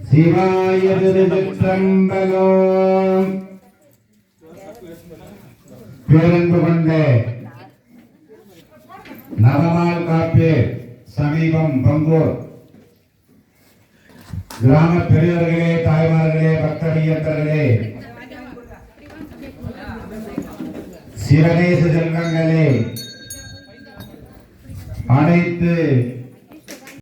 சிவாய திருச்சிற்றம்பலம். பேரன்பு கொண்ட நவமால் காப்பே சமீபம் பங்கூர் கிராம பெரியவர்களே, தாய்மார்களே, பக்தவியர்களே, சிவநேச செல்வங்களே, அனைத்து